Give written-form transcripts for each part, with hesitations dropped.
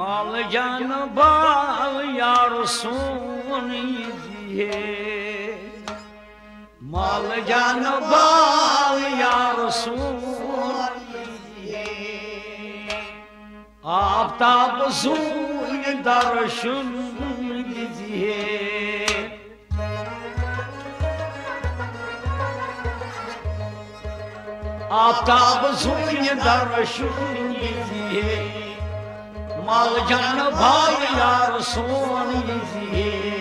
माल जान बाल यार सोनी माल जान बाल यार सोनी आफ्ताब सून दर्शन दीजिए आफ्ताब सून दर्शन दीजिए माल जान भाई यार सोनी दीजिए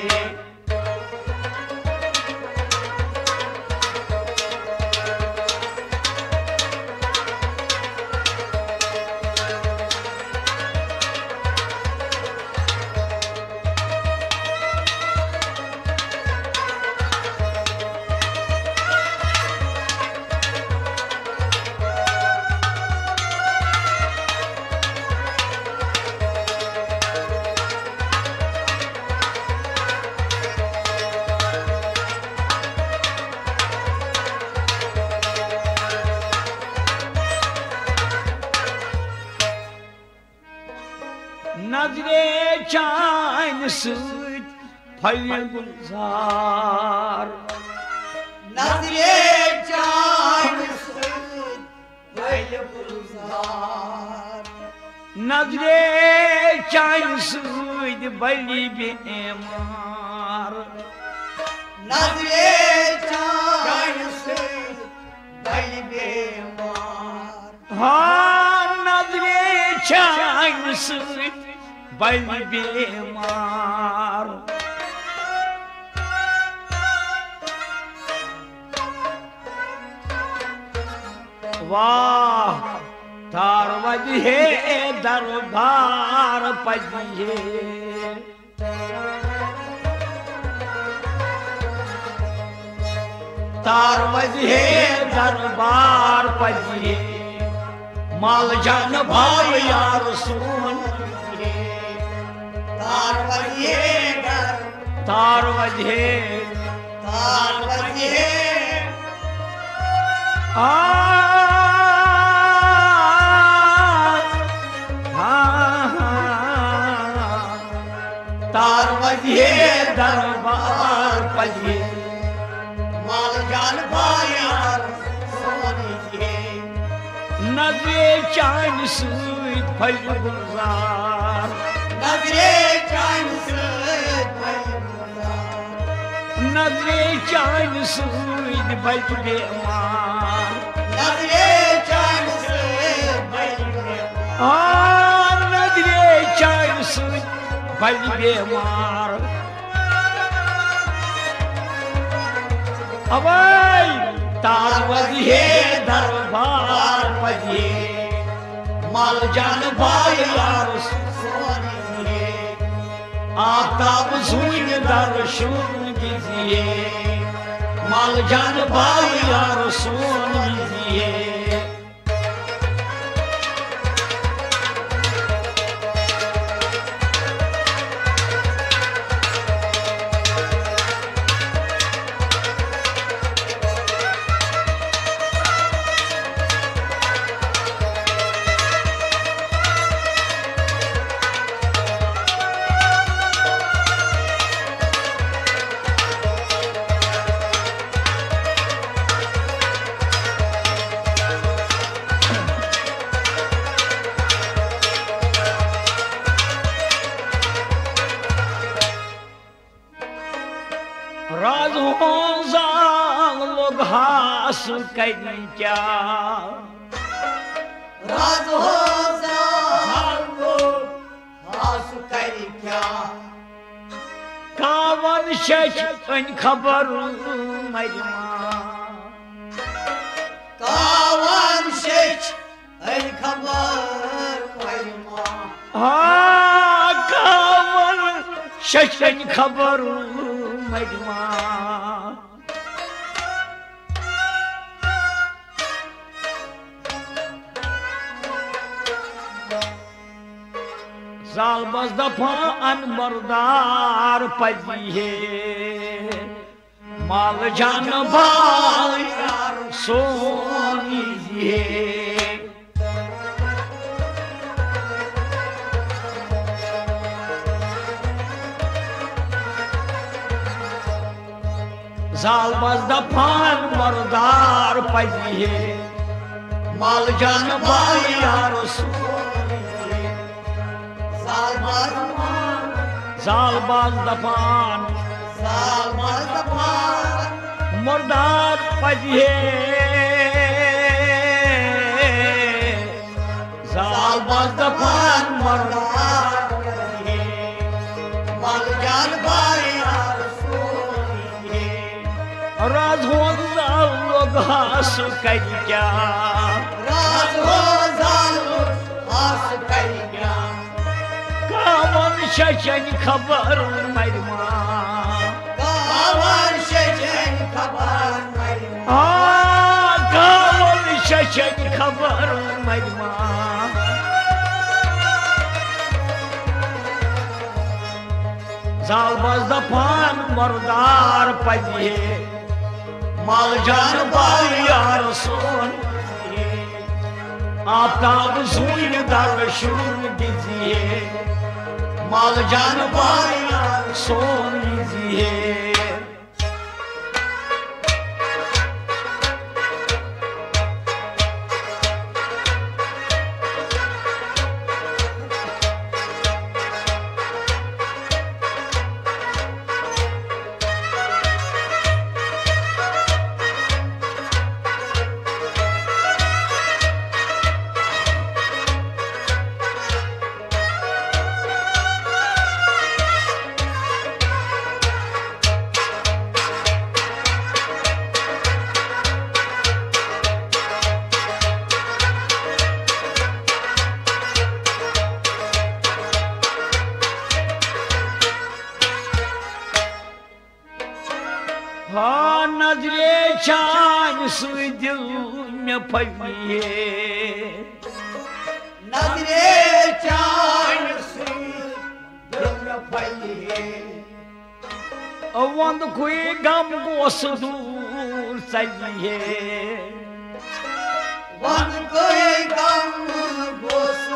नजरे चान सूद फल गुलजार नजरे चान सूद फल गुलजार नजरे चान सूद बलि बेमार नजरे चान सूद बलि बेमार हाँ नजरे चान सूद बलि बेमार वाह तार वजहे दरबार पजिए तार वजहे दरबार पजिए माल जान भाई यार सोन तार वजहे तार वजहे तार वजहे दरबार पजिए माल जान भाई यार सोनी नजरे चान सूद फल गुलजार नजरे चान सूद फल गुलजार नजरे चान सूद बलि बेमार नजरे चान सूद फल गुलजार नजरे चान सूद बलि बेमार अवै तार वजहे दरबार पजिए माल जान भाई यार सोनी आफ्ताब सून दर्शन दीजिए माल जान भाई यार सोन दीजिए लोग हास करी क्या राज हो हास करी क्या कावन शच खबर मरिमा कावन शच खबर मरिमा कावन शच खबर मरिमा साल बस दफा अनबरदार पजिए माल जान भाई सोनिए जालबस दफान मर्दार पजी है माल जान भाई यार जालबस दफान मर्दार पजी है जालबस दफान मर्दार माल जान भाई यार राज हो लोग हास कर क्या राज हो हास कर क्या कावन शशन खबर मरमा कावन शशन खबर मरमा कावन शशन खबर मरमा जालबस दफान मर्दार पजी माल जान भाई यार सोन आफ्ताब सून दर शुरू दीजिए माल जान भाई यार सोन दीजिए हाँ नजरे चान सुई दिल में फलिए नजरे चान सुई दिल में फलिए वंद कोई गम गोस दूर चलिए वंद कोई गम गोस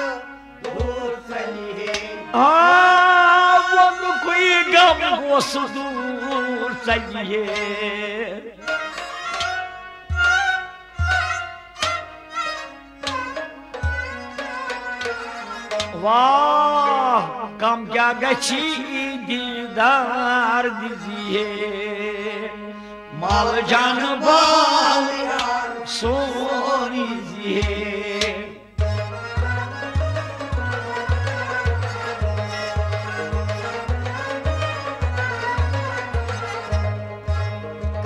दूर चलिए वंद कोई गम गोस दूर चलिए वाह कम क्या गची दीदार दीजिए माल जान बाल सोनी दीजिए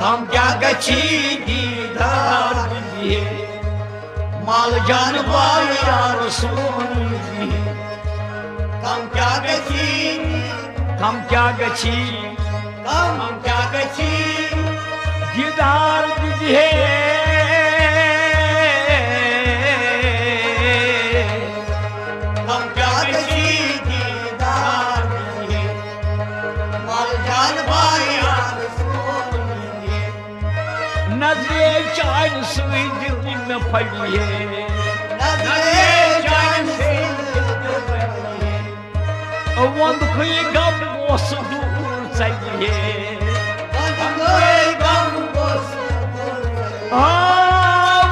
कम क्या गची दीदार दीजिए माल जान बाल यार सोनी दीजिए कम क्या गची कम क्या गची कम क्या गची दीदार दीजिए कम क्या गची दीदार दीजिए माल जान भाई यार सोनिए नजरे चान सुई दिल में फलिए नजरे चान सुई वंद कोई गम गोस दूर चलिए वंद कोई गम गोस दूर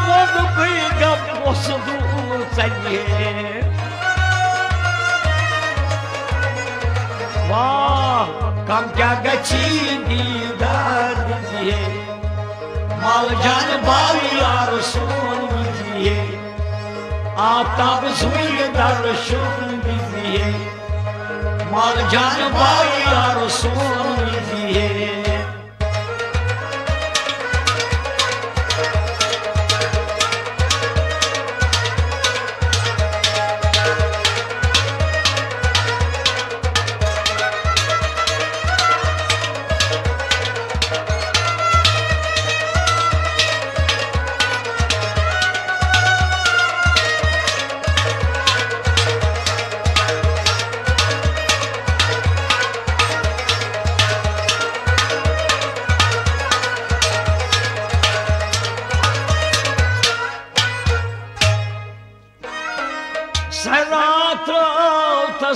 वंद कोई गम गोस दूर चलिए वाह कम क्या गची दीदार दीजिए माल जान बाल यार सोन दीजिए आफ्ताब सुई दर शुरू दीजिए माल जान भाई यार सोन दीजिए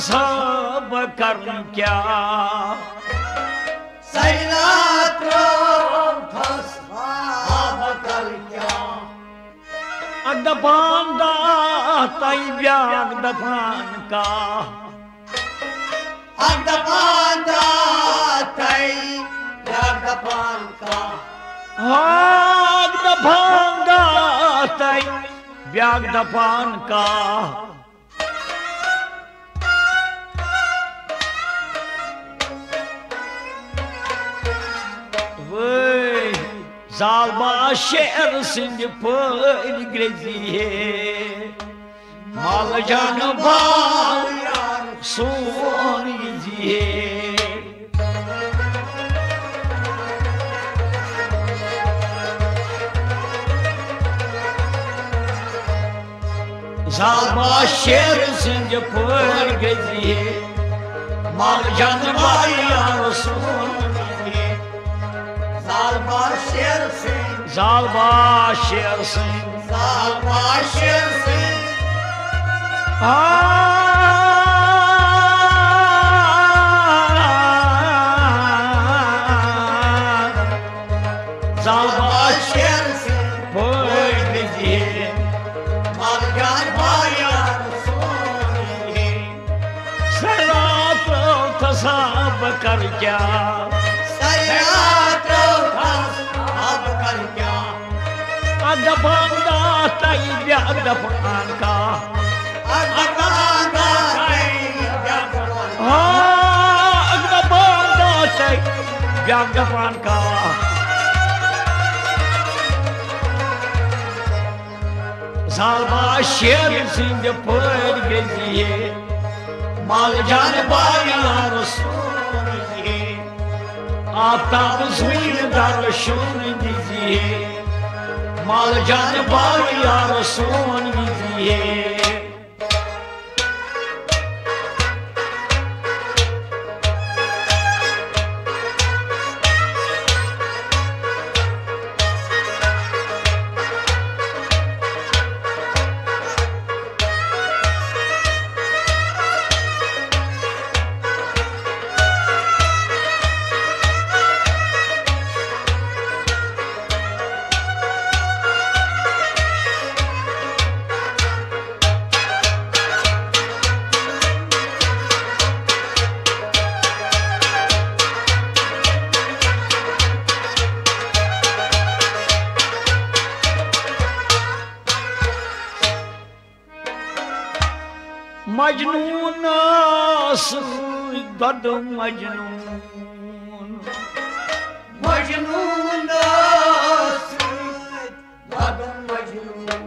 सब कर क्या सैनात्रो अगदपान दा ताई ब्याग दफान का अगदपान दा ताई ब्याग दफान का अगदपान दा ताई ब्याग दफान का Zalba şer sind pır greziye Mal canı bağlar son giziye Zalba şer sind pır greziye Mal canı bağlar son Zalba şersin, Zalba şersin, Zalba şersin, Zalba şersin, poydiye, Malgan bayar soni, Serat tasab karya Sayat rotas ab karya, Adapan da tayyib adapan ka Adapan da tayyib Adapan da tayyib adapan ka Zalba şer sinde pır geziye Mal can bayar soni Aftab suyu darşun diziye Mal can bayar son diziye Majnun dad majnun Majnun dad majnun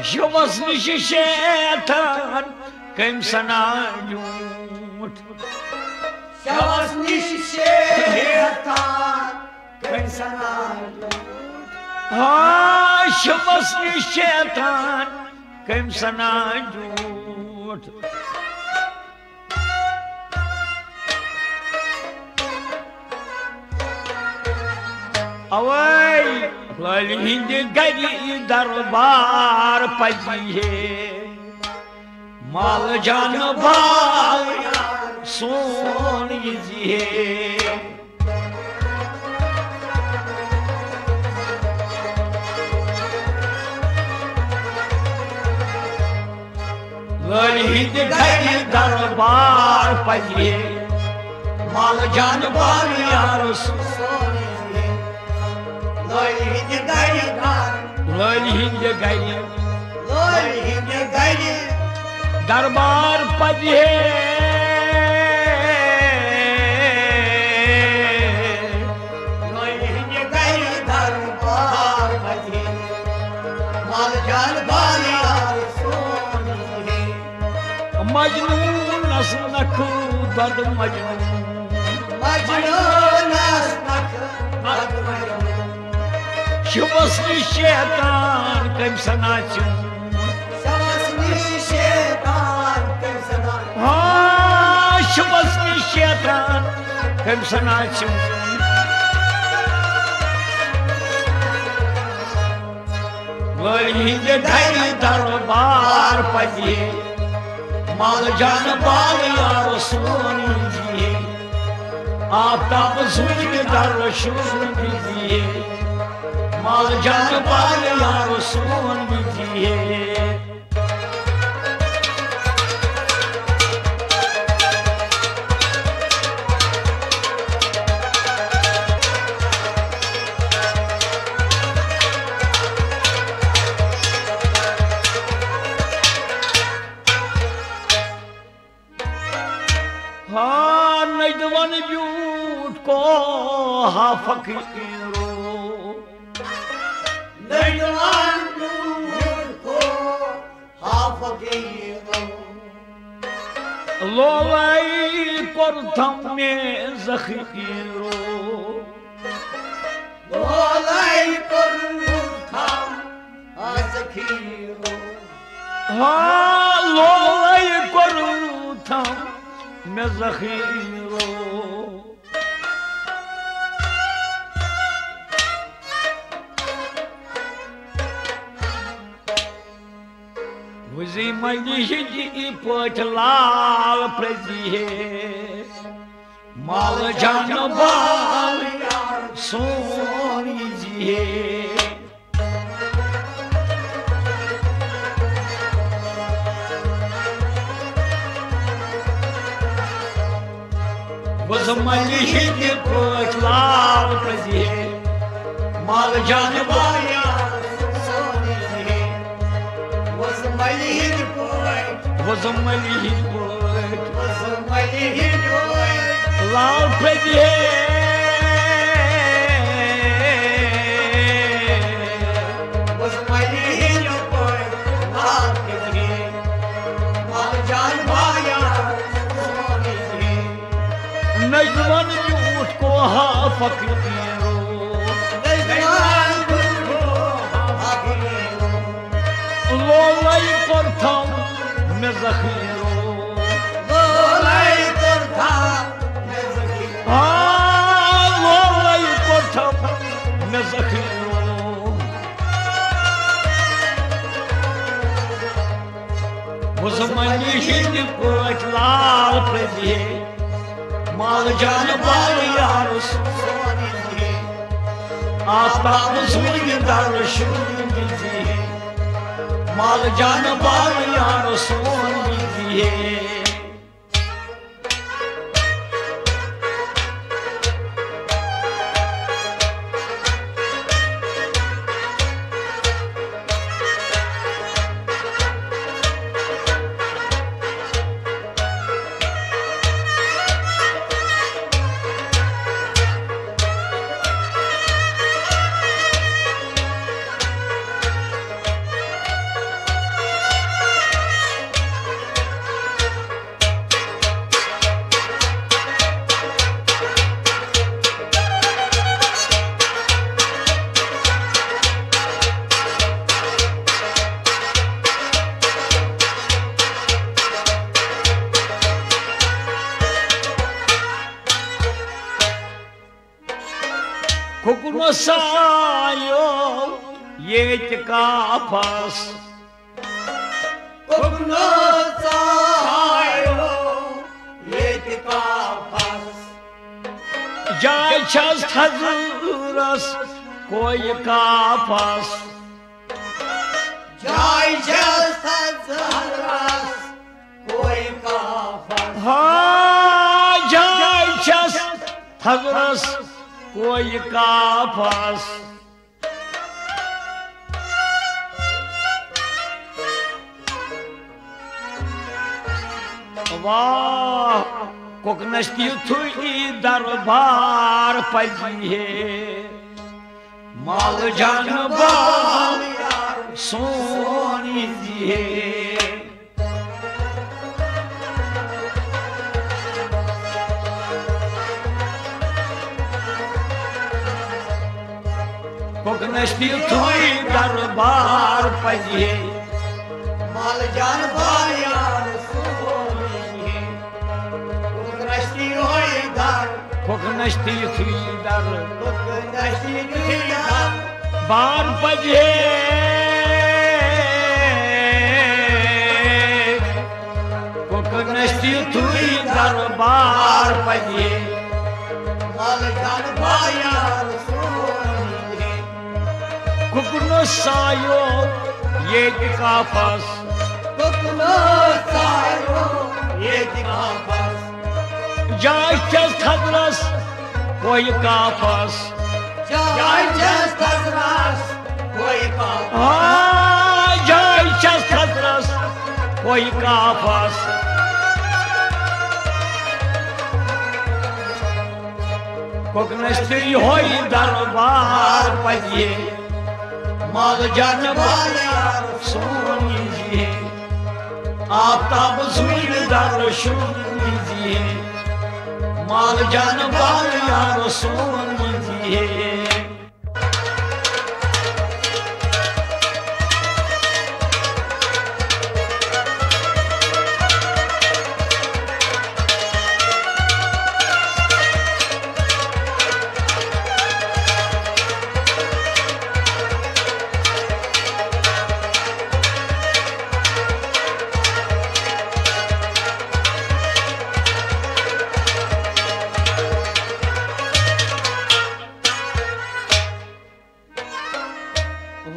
Şovas nişi şeytan kim sana yut Şavas nişi şeytan kim sana Şovas nişi şeytan kim sana yut Avay Hindi gari darbar pajiye Mal can bayar son giziye Hindi gari darbar pajiye Mal can bayar son Loy hindi gari dar Hindi gari Loy hindi gari darbar pajiye Loy hindi gari darbar pajiye Mal can bayar soni Majnun asnak dad majnun Majnun asnak dad majnun Şuvas şeytan kim sana yut Şavas nişi şeytan kim sana Şuvas şeytan kim sana yut Hindi gari darbar pajiye Mal can bayar son giziye Aftab suyu darşun diziye माल जान बाल यारो सोन दीजिए। हाँ नजवन ब्यूट को हा फकीरो नजवान को हा फकीरो लोलाई करथम में जखीरो लोलाई करथम जखीरो हाँ लोलाई करथम में जखीरो वजी मजी पट लाल प्रजी माल जान बाल सोनी जी वजमली पट लाल प्रजी माल जान बाल वजमली लाल प्रजी नजवन झूठ को हा फकीरो लोलाई करथम में जखीरो लोलाई करथम हाँ लोलाई करथम में जखीरो मुसलमानी हिंद पट लाल प्रजी माल जान बाल यारो सोनी जी आस्तान सूर्य दर्शन दीजिए माल जान बाल यारो सोनी जी कुकुनो सायो ये काफस कुकुनो सायो ये काफस जाय छस हजूरस कोई काफस जाय छस हजूरस कोई काफस हाँ जाय छस हजूरस कोई काफस वाह कोकनस्ती थुई दरबार पजी है माल जान बाल सोनी जी है कोकनस्ती थुई दरबार पजी है माल जान बाल यार सोनी है कोकनस्ती होई दर कोकनस्ती थुई दर कोकनस्ती थुई दर बार पजे कोकनस्ती थुई दरबार पजे माल जान बाल यार सोनी है कुकनो सायो ये काफस कुकनो सायो ये काफस जाय चस खतरस कोई काफस जाय चस खतरस कोई काफस जाय चस खतरस कोई काफस कोकनस्ती होई दरबार पजिए माल जान बालियार सोनी जी आफ्ताब सुन दर लीजिए माल जान बालियार सोनी जी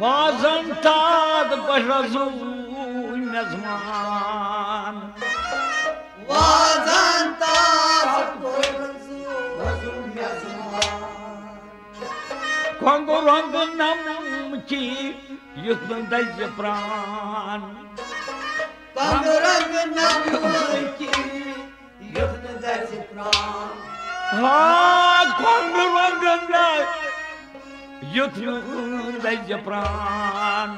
वाजन ताद बरजू मेजमान वाजन ताद बरजू मेजमान कंग रंग नम की युद्ध दज प्राण कंग रंग नम की युद्ध दज प्राण कंग रंग युद्ध दज प्राण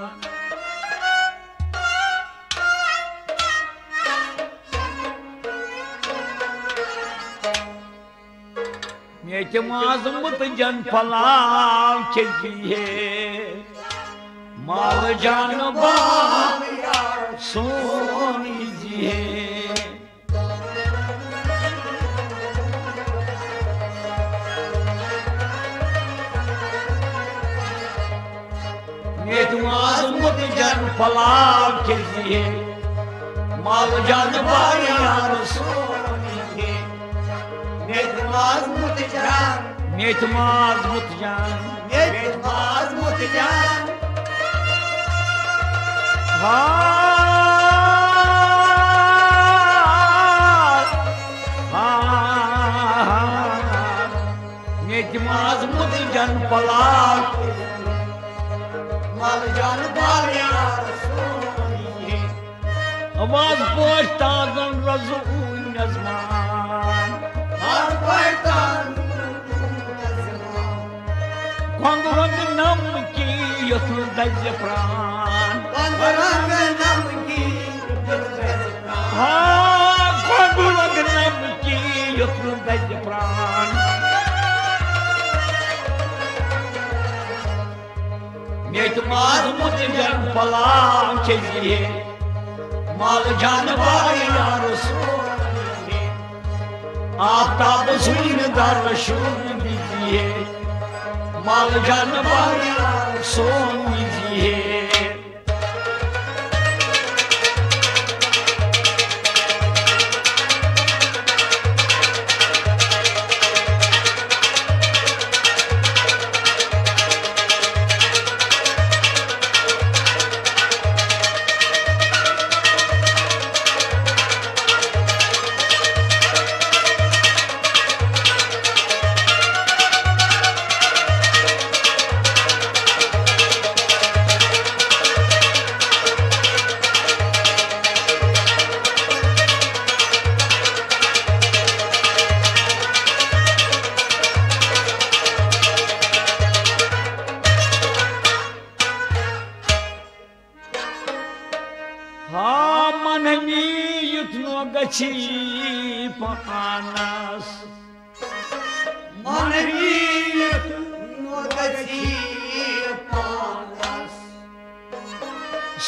मेचे माजमत जन फलाव चलिए माल जान बाल सोनी जी माजमत जन फलाव चलिए माल जान बाल सोनी जी माजमत जान मेच माजमत जान माजमत जान मेच माजमत जन पलाक माल जान बालियार सोनी आवाज पोछता जन रजू नजमान Kwangurang nam ki yosu daj pran Kwangurang nam ki yosu daj pran Kwangurang nam ki yosu daj pran Met mazmut jan palam cheliye mal jan baiyar soni Aftab सुन दर दीजिए माल जान बालियार सोन दीजिए गची पानस मनवी गची पानस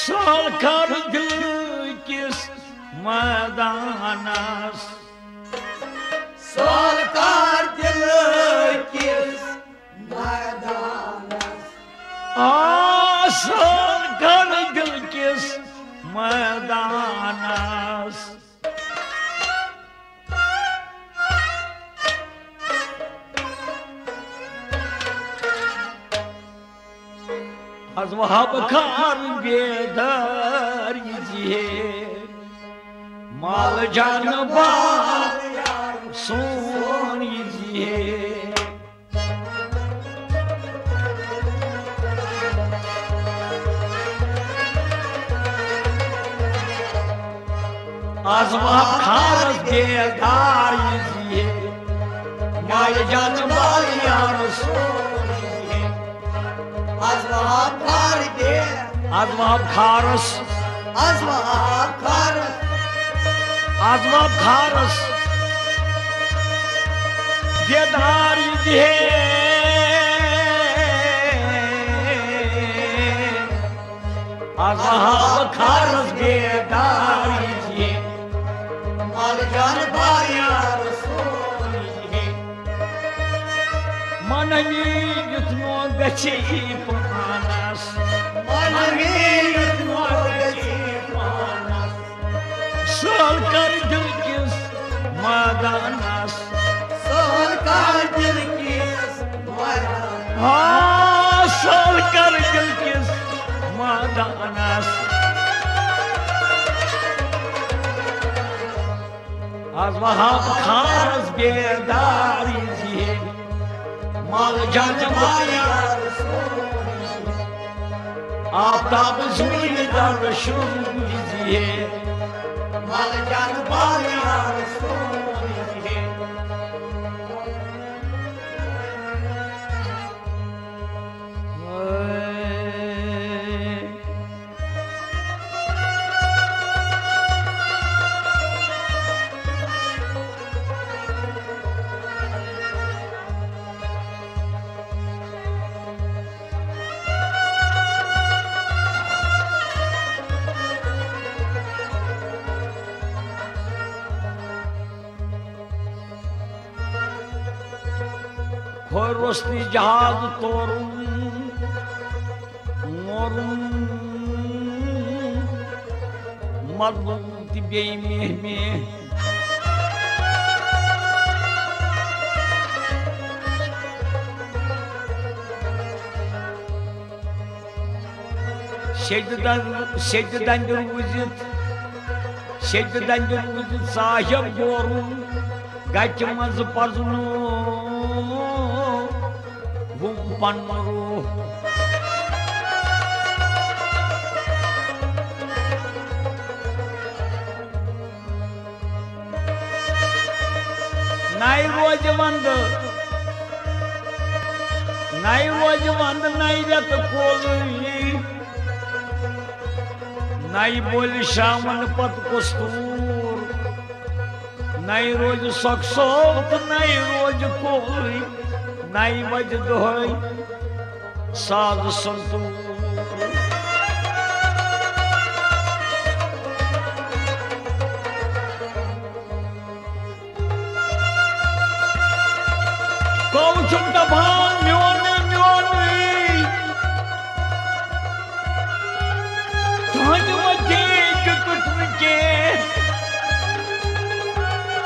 सरकार दिल किस मैदानस सरकार दिल किस मैदानस सरकार दिल किस मैदानस Az vahab khar bedar yizihe mal can bar son yizihe Az vahab khar bedar yizihe mal can bar son yizihe Az vahab khar de Az vahab kharas Az vahab khar Az vahab kharas bedar yizihe Az vahab kharas bedar yizihe mal can bar Rasul yizihe Manami yutno gachi panas Manavir mogachi panas Sal kar dil kis madanas Sol ka dil kis mara Sal kar dil kis madanas Az vahab kharas bedar yizihe mal can baya Aftab zuydar şun yizihe mal can bar Rasul yizihe Khoy rosti jahaz torun morun Madluti bey mehme Secdeden bir vücut sahip borun Kaçmaz pazunu Vumpanmaru Nai rojvandı nai ret kolu Nai bol shaman pat kostur Nai roj saksot nai roj kolu Nai vaj doy saz santur Kauchum tabhan myoni Thanyu maje jututke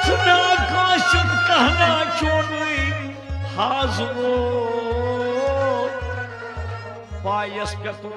Suna kaşık kahna çonui Hazro Payas petu